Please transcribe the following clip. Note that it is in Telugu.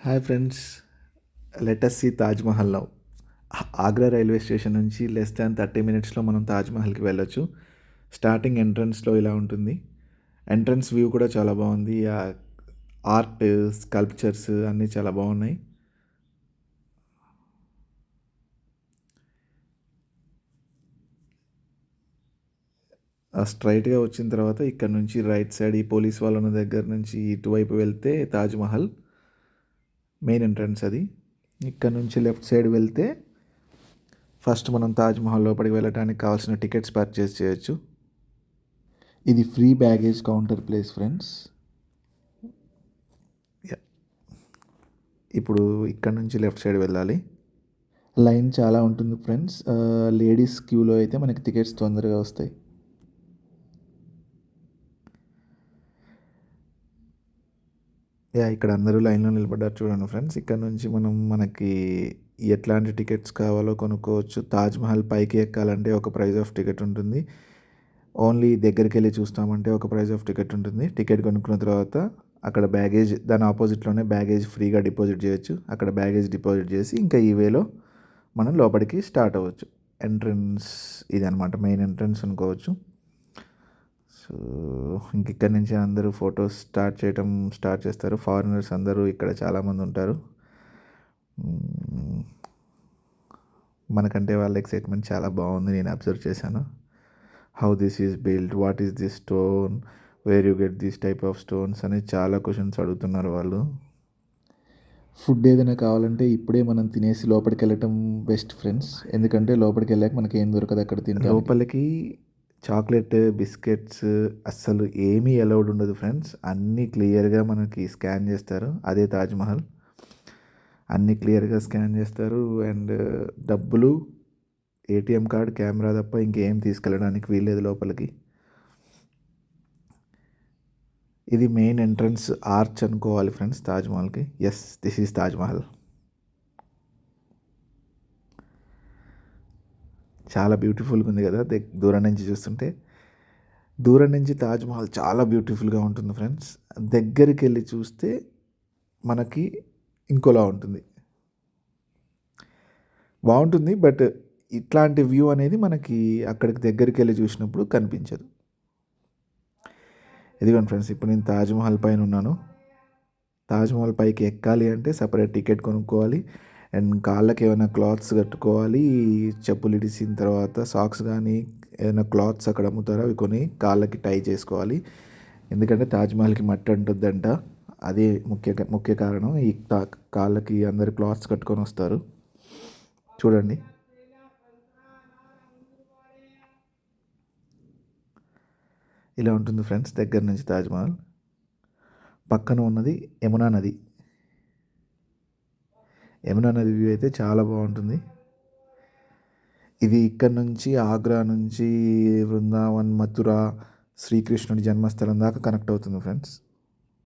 Hi friends, let us see Taj Mahal now. Agra railway station నుంచి లెస్ దాన్ 30 మినిట్స్‌లో మనం తాజ్‌మహల్‌కి వెళ్ళొచ్చు. స్టార్టింగ్ ఎంట్రన్స్‌లో ఇలా ఉంటుంది. ఎంట్రన్స్ వ్యూ కూడా చాలా బాగుంది. ఆర్ట్, స్కల్ప్చర్స్ అన్నీ చాలా బాగున్నాయి. స్ట్రైట్‌గా వచ్చిన తర్వాత ఇక్కడ నుంచి రైట్ సైడ్ ఈ పోలీస్ వాళ్ళు ఉన్న దగ్గర నుంచి ఇటువైపు వెళ్తే తాజ్‌మహల్ మెయిన్ ఎంట్రన్స్ అది. ఇక్కడ నుంచి లెఫ్ట్ సైడ్ వెళ్తే ఫస్ట్ మనం తాజ్‌మహల్ లోపలికి వెళ్ళడానికి కావాల్సిన టికెట్స్ పర్చేస్ చేయొచ్చు. ఇది free baggage counter place friends. ఇప్పుడు ఇక్కడ నుంచి లెఫ్ట్ సైడ్ వెళ్ళాలి. లైన్ చాలా ఉంటుంది ఫ్రెండ్స్. లేడీస్ క్యూలో అయితే మనకి టికెట్స్ తొందరగా వస్తాయి. ఇక్కడ అందరూ లైన్లో నిలబడ్డారు చూడండి ఫ్రెండ్స్. ఇక్కడ నుంచి మనకి ఎట్లాంటి టికెట్స్ కావాలో కొనుక్కోవచ్చు. తాజ్‌మహల్ పైకి ఎక్కాలంటే ఒక ప్రైస్ ఆఫ్ టికెట్ ఉంటుంది. ఓన్లీ దగ్గరికి వెళ్ళి చూస్తామంటే ఒక ప్రైస్ ఆఫ్ టికెట్ ఉంటుంది. టికెట్ కొనుక్కున్న తర్వాత అక్కడ బ్యాగేజ్ దాని ఆపోజిట్లోనే బ్యాగేజ్ ఫ్రీగా డిపాజిట్ చేయొచ్చు. అక్కడ బ్యాగేజ్ డిపాజిట్ చేసి ఇంకా ఈ వేలో మనం లోపలికి స్టార్ట్ అవ్వచ్చు. ఎంట్రన్స్ ఇదనమాట, మెయిన్ ఎంట్రన్స్ అనుకోవచ్చు. సో ఇంక ఇక్కడ నుంచి అందరూ ఫొటోస్ స్టార్ట్ చేస్తారు. ఫారినర్స్ అందరూ ఇక్కడ చాలామంది ఉంటారు. మనకంటే వాళ్ళ ఎక్సైట్మెంట్ చాలా బాగుంది, నేను అబ్జర్వ్ చేశాను. How this is build, what is this stone, where you get this type of stones అని చాలా క్వశ్చన్స్ అడుగుతున్నారు వాళ్ళు. ఫుడ్ ఏదైనా కావాలంటే ఇప్పుడే మనం తినేసి లోపలికి వెళ్ళటం బెస్ట్ ఫ్రెండ్స్. ఎందుకంటే లోపలికి వెళ్ళాక మనకి ఏం దొరకదు అక్కడ తినడానికి. లోపలికి చాక్లెట్, బిస్కెట్స్ అస్సలు ఏమీ అలౌడ్ ఉండదు ఫ్రెండ్స్. అన్నీ క్లియర్గా మనకి స్కాన్ చేస్తారు. అదే తాజ్‌మహల్. అన్నీ క్లియర్గా స్కాన్ చేస్తారు. అండ్ డబ్బులు, ఏటీఎం కార్డ్, కెమెరా తప్ప ఇంకేం తీసుకెళ్ళడానికి వీల్లేదు లోపలికి. ఇది మెయిన్ ఎంట్రన్స్ ఆర్చ్ అనుకోవాలి ఫ్రెండ్స్ తాజ్‌మహల్కి. Yes, this is Taj Mahal. చాలా బ్యూటిఫుల్గా ఉంది కదా దూరం నుంచి చూస్తుంటే. దూరం నుంచి తాజ్‌మహల్ చాలా బ్యూటిఫుల్గా ఉంటుంది ఫ్రెండ్స్. దగ్గరికి వెళ్ళి చూస్తే మనకి ఇంకోలా ఉంటుంది, బాగుంటుంది. బట్ ఇట్లాంటి వ్యూ అనేది మనకి అక్కడికి దగ్గరికి వెళ్ళి చూసినప్పుడు కనిపించదు. ఇదిగోండి ఫ్రెండ్స్, ఇప్పుడు నేను తాజ్‌మహల్ పైన ఉన్నాను. తాజ్‌మహల్ పైకి ఎక్కాలి అంటే సపరేట్ టికెట్ కొనుక్కోవాలి. అండ్ కాళ్ళకి ఏమైనా క్లాత్స్ కట్టుకోవాలి. చెప్పులు ఇడిసిన తర్వాత సాక్స్ కానీ ఏదైనా క్లాత్స్ అక్కడ అమ్ముతారో అవి కొని కాళ్ళకి టై చేసుకోవాలి. ఎందుకంటే తాజ్‌మహల్కి మట్టి అంటుద్దంట. అదే ముఖ్య కారణం. ఈ కాళ్ళకి అందరు క్లాత్స్ కట్టుకొని వస్తారు. చూడండి, ఇలా ఉంటుంది ఫ్రెండ్స్ దగ్గర నుంచి తాజ్‌మహల్. పక్కన ఉన్నది యమునా నది. యమునా నది వ్యూ అయితే చాలా బాగుంటుంది. ఇది ఇక్కడ నుంచి ఆగ్రా నుంచి బృందావన్, మథుర, శ్రీకృష్ణుడి జన్మస్థలం దాకా కనెక్ట్ అవుతుంది ఫ్రెండ్స్.